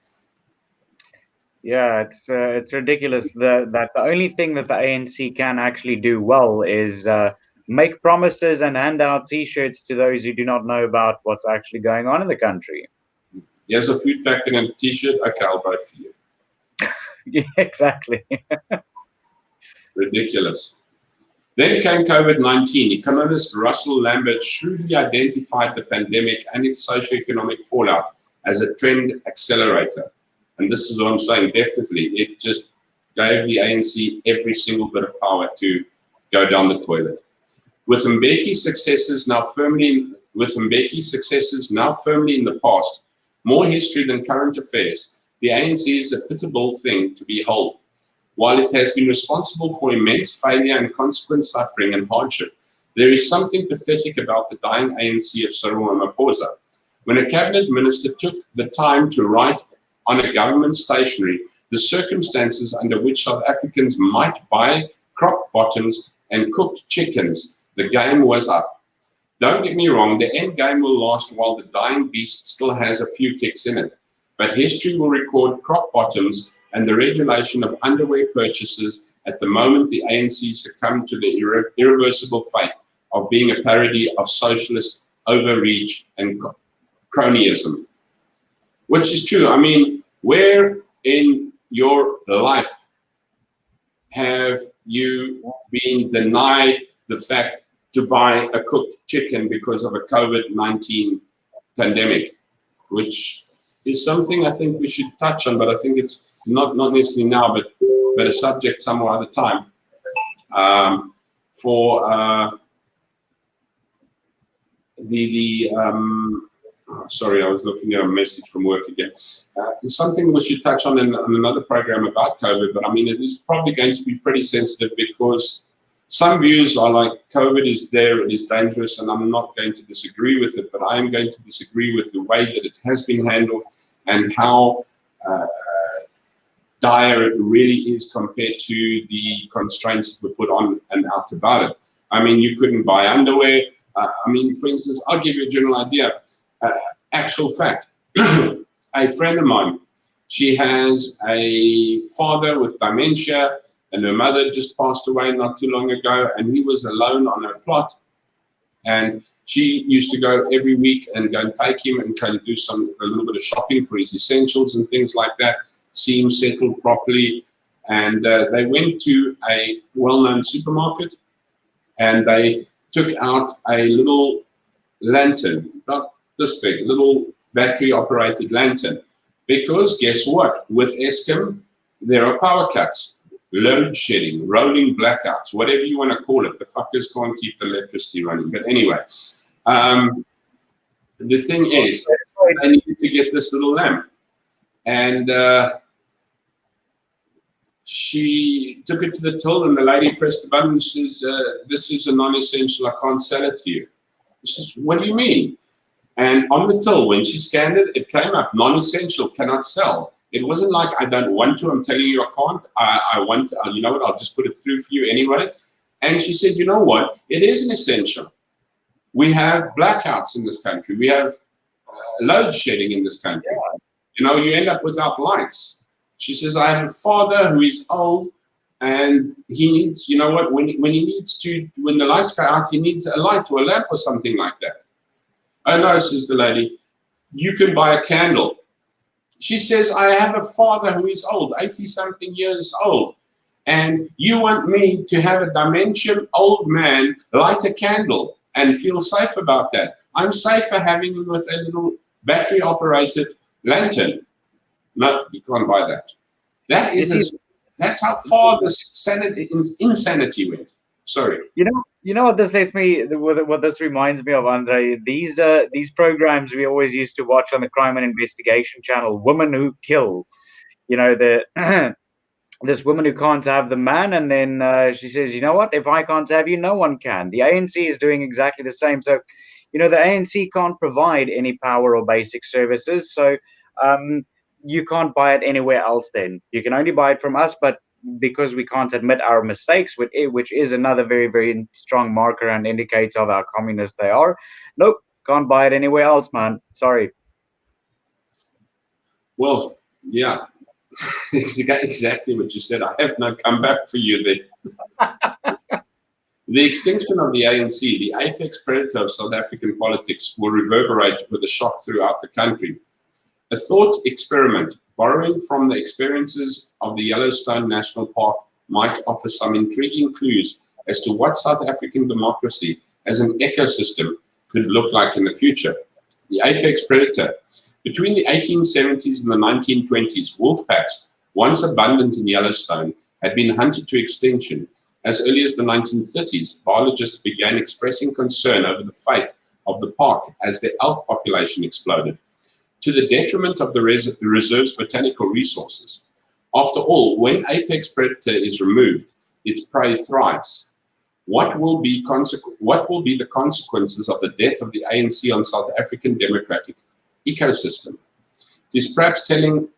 Yeah, it's ridiculous that the only thing that the ANC can actually do well is make promises and hand out T-shirts to those who do not know about what's actually going on in the country. Here's a food packet and a T-shirt. Okay, I'll vote for you. Yeah, exactly. Ridiculous. Then came COVID-19. Economist Russell Lambert shrewdly identified the pandemic and its socioeconomic fallout as a trend accelerator. And this is what I'm saying, definitely. It just gave the ANC every single bit of power to go down the toilet. With Mbeki's successes now firmly in the past, more history than current affairs, the ANC is a pitiable thing to behold. While it has been responsible for immense failure and consequent suffering and hardship, there is something pathetic about the dying ANC of Cyril Ramaphosa. When a cabinet minister took the time to write on a government stationery the circumstances under which South Africans might buy crock bottoms and cooked chickens, the game was up. Don't get me wrong, the end game will last while the dying beast still has a few kicks in it. But history will record crock bottoms and the regulation of underwear purchases at the moment the ANC succumbed to the irreversible fate of being a parody of socialist overreach and cronyism. Which is true. I mean, where in your life have you been denied the fact to buy a cooked chicken because of a COVID-19 pandemic? Which is something I think we should touch on, but I think it's not necessarily now, but a subject some other time. Sorry, I was looking at a message from work again. It's something we should touch on in another program about COVID, but I mean, it is probably going to be pretty sensitive because some views are like COVID is there, it is dangerous, and I'm not going to disagree with it, but I am going to disagree with the way that it has been handled and how dire it really is compared to the constraints that were put on and out about it. I mean, you couldn't buy underwear. I mean, for instance, I'll give you a general idea. Actual fact, a friend of mine, she has a father with dementia and her mother just passed away not too long ago, and he was alone on her plot, and she used to go every week and go and take him and kind of do a little bit of shopping for his essentials and things like that, see him settled properly. And they went to a well-known supermarket and they took out a little lantern, about this big, little battery-operated lantern. Because guess what? With Eskom, there are power cuts, load shedding, rolling blackouts, whatever you want to call it. The fuckers can't keep the electricity running. But anyway, the thing is, I needed to get this little lamp. And she took it to the till, and the lady pressed the button and says, this is a non-essential, I can't sell it to you. She says, what do you mean? And on the till, when she scanned it, it came up, non-essential, cannot sell. It wasn't like, I don't want to, I'm telling you I can't, I want, you know what, I'll just put it through for you anyway. And she said, you know what, it is an essential. We have blackouts in this country. We have load shedding in this country. Yeah. You know, you end up without lights. She says, I have a father who is old and he needs, you know what, when he needs to, when the lights go out, he needs a light or a lamp or something like that. Oh no, says the lady, you can buy a candle. She says, I have a father who is old, 80-something years old, and you want me to have a dementia old man light a candle and feel safe about that. I'm safer having him with a little battery-operated lantern. No, you can't buy that. That's how far this insanity went. Sorry. You know what this what this reminds me of, Andre. These programs we always used to watch on the Crime and Investigation channel. Woman Who Killed. You know, the this woman who can't have the man, and then she says, you know what? If I can't have you, no one can. The ANC is doing exactly the same. So, you know, the ANC can't provide any power or basic services. So, you can't buy it anywhere else. Then you can only buy it from us, but because we can't admit our mistakes, which is another very, very strong marker and indicator of how communist they are. Nope, can't buy it anywhere else, man. Sorry. Well, yeah, exactly what you said. I have no comeback for you there. The extinction of the ANC, the apex predator of South African politics, will reverberate with a shock throughout the country. A thought experiment borrowing from the experiences of the Yellowstone National Park might offer some intriguing clues as to what South African democracy as an ecosystem could look like in the future. The apex predator. Between the 1870s and the 1920s, wolf packs, once abundant in Yellowstone, had been hunted to extinction. As early as the 1930s, biologists began expressing concern over the fate of the park as the elk population exploded, to the detriment of the reserve's botanical resources. After all, when apex predator is removed, its prey thrives. What will be the consequences of the death of the ANC on South African democratic ecosystem? It is perhaps telling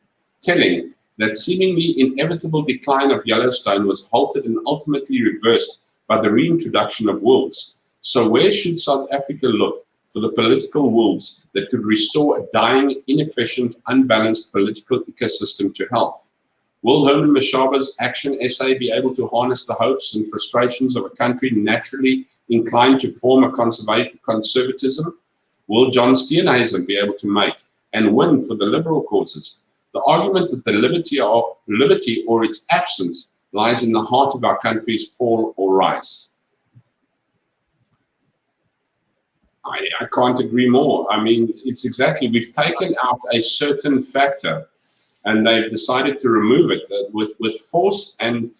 that seemingly inevitable decline of Yellowstone was halted and ultimately reversed by the reintroduction of wolves. So where should South Africa look for the political wolves that could restore a dying, inefficient, unbalanced political ecosystem to health? Will Herman Mashaba's action essay be able to harness the hopes and frustrations of a country naturally inclined to form a conservatism? Will John Steenhuisen be able to make and win for the liberal causes? The argument that the liberty or its absence lies in the heart of our country's fall or rise. I can't agree more. I mean, it's exactly, we've taken out a certain factor and they've decided to remove it with force. And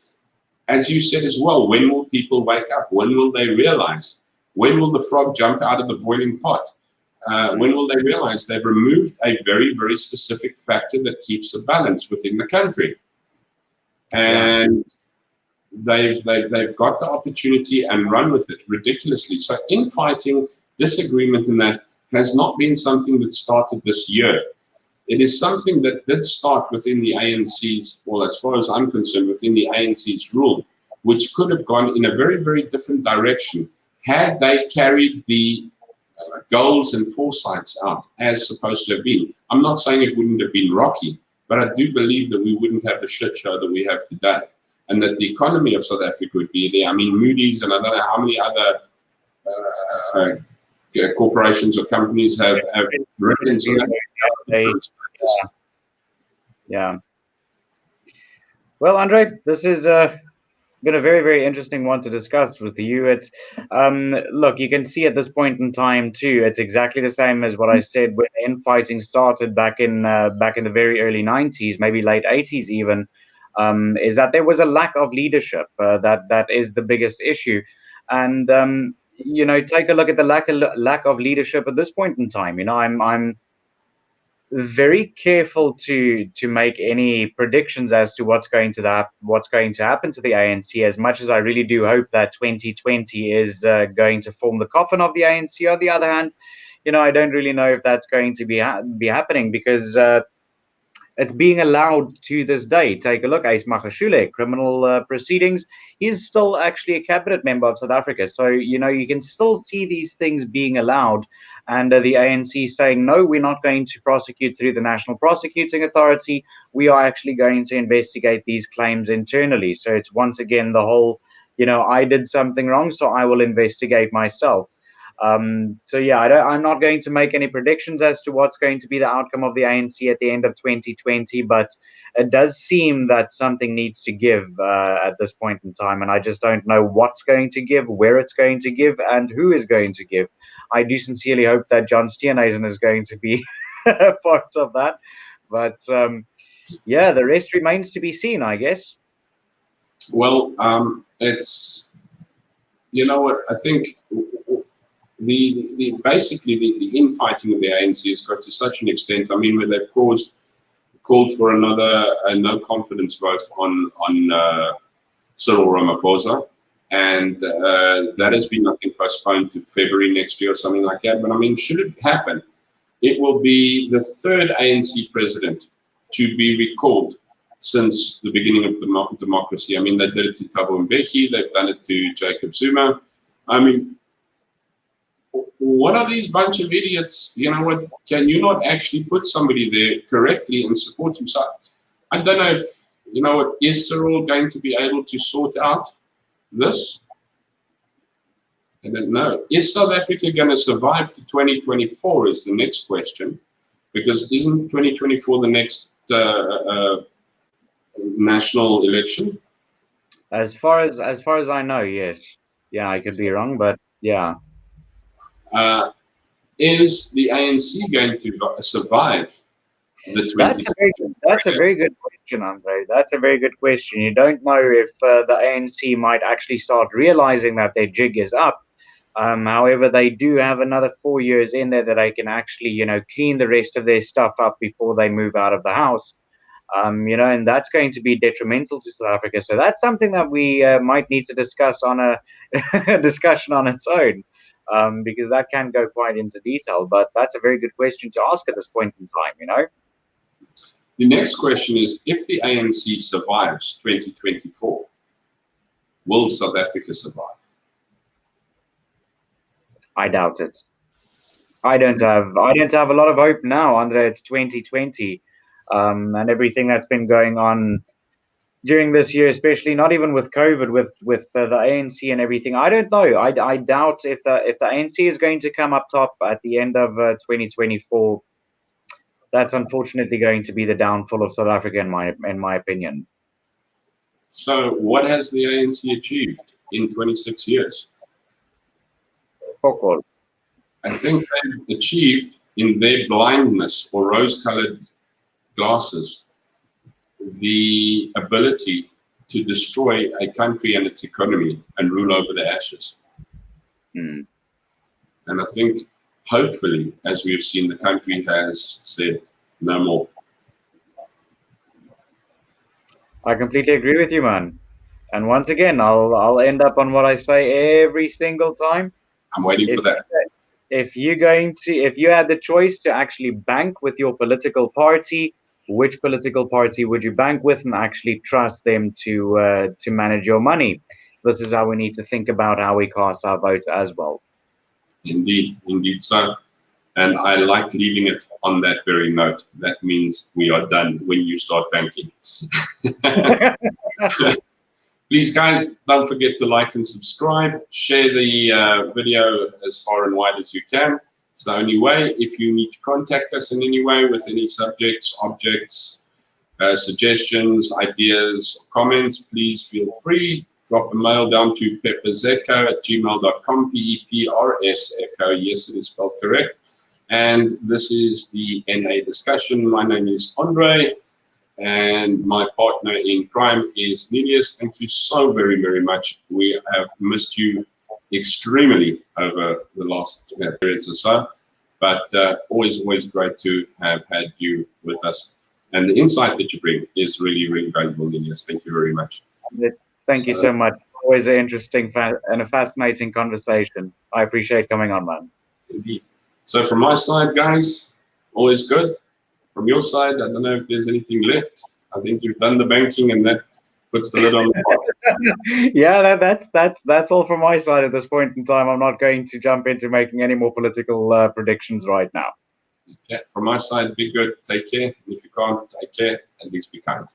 as you said as well, when will people wake up? When will they realize? When will the frog jump out of the boiling pot? When will they realize they've removed a very, very specific factor that keeps a balance within the country? And they've got the opportunity and run with it ridiculously. So infighting, disagreement in that has not been something that started this year. It is something that did start within the ANC's, well, as far as I'm concerned, within the ANC's rule, which could have gone in a very, very different direction had they carried the goals and foresights out as supposed to have been. I'm not saying it wouldn't have been rocky, but I do believe that we wouldn't have the shit show that we have today, and that the economy of South Africa would be there. I mean, Moody's and I don't know how many other corporations or companies have written so that. Yeah. Well, Andre, this is been a very, very interesting one to discuss with you. It's look, you can see at this point in time too, it's exactly the same as what I said when infighting started back in the very early 90s, maybe late 80s even, is that there was a lack of leadership. That is the biggest issue. And you know, take a look at the lack of leadership at this point in time. You know, I'm very careful to make any predictions as to what's going to happen to the ANC. As much as I really do hope that 2020 is going to form the coffin of the ANC. On the other hand, I don't really know if that's going to be happening, because it's being allowed to this day. Take a look, Ace Magashule, criminal proceedings. He's still actually a cabinet member of South Africa. So, you can still see these things being allowed. And the ANC saying, no, we're not going to prosecute through the National Prosecuting Authority. We are actually going to investigate these claims internally. So it's once again the whole, I did something wrong, so I will investigate myself. So yeah, I'm not going to make any predictions as to what's going to be the outcome of the ANC at the end of 2020, but it does seem that something needs to give at this point in time, and I just don't know what's going to give, where it's going to give, and who is going to give. I do sincerely hope that John Steenhuisen is going to be part of that, but yeah, the rest remains to be seen, I guess. Well, it's, you know what, I think basically the infighting of the ANC has got to such an extent. I mean, where they've called for another no confidence vote on Cyril Ramaphosa, and that has been, I think, postponed to February next year or something like that. But I mean, should it happen, it will be the third ANC president to be recalled since the beginning of democracy. I mean, they did it to Thabo Mbeki, they've done it to Jacob Zuma. I mean, what are these bunch of idiots? You know what? Can you not actually put somebody there correctly and support himself? I don't know if, you know what, is Cyril going to be able to sort out this? I don't know. Is South Africa going to survive to 2024 is the next question, because isn't 2024 the next national election? As far as I know, yes. Yeah, I could be wrong, but yeah. Is the ANC going to survive the 20? That's a very good question, Andre. That's a very good question. You don't know if the ANC might actually start realizing that their jig is up. However, they do have another 4 years in there that they can actually, clean the rest of their stuff up before they move out of the house. And that's going to be detrimental to South Africa. So that's something that we might need to discuss on a discussion on its own, because that can go quite into detail. But that's a very good question to ask at this point in time. The next question is, if the ANC survives 2024, will South Africa survive? I doubt it. I don't have a lot of hope now, Andre. It's 2020, and everything that's been going on during this year, especially not even with COVID, with the ANC and everything. I don't know. I doubt if the ANC is going to come up top at the end of 2024. That's unfortunately going to be the downfall of South Africa, in my opinion. So, what has the ANC achieved in 26 years? Fuck all. I think they've achieved, in their blindness or rose-colored glasses, the ability to destroy a country and its economy and rule over the ashes. Mm. And I think, hopefully, as we've seen, the country has said no more. I completely agree with you, man. And once again, I'll end up on what I say every single time. I'm waiting for that. If you had the choice to actually bank with your political party, which political party would you bank with and actually trust them to manage your money? This is how we need to think about how we cast our votes as well. Indeed, so. And I like leaving it on that very note. That means we are done when you start banking. Please, guys, don't forget to like and subscribe. Share the video as far and wide as you can. It's the only way. If you need to contact us in any way with any subjects, objects, suggestions, ideas, comments, please feel free. Drop a mail down to peppersecho@gmail.com, P-E-P-R-S echo. Yes, it is spelled correct. And this is the NA discussion. My name is Andre, and my partner in crime is Nelius. Thank you so very, very much. We have missed you extremely over the last periods or so, but always great to have had you with us. And the insight that you bring is really, really valuable, Nelius. Thank you very much. Thank you so much. Always an interesting and a fascinating conversation. I appreciate coming on, man. Indeed. So from my side, guys, always good. From your side, I don't know if there's anything left. I think you've done the banking, and that puts the lid on the pot. Yeah, that's all from my side at this point in time. I'm not going to jump into making any more political predictions right now. Okay, from my side, be good. Take care. And if you can't, take care. At least be kind.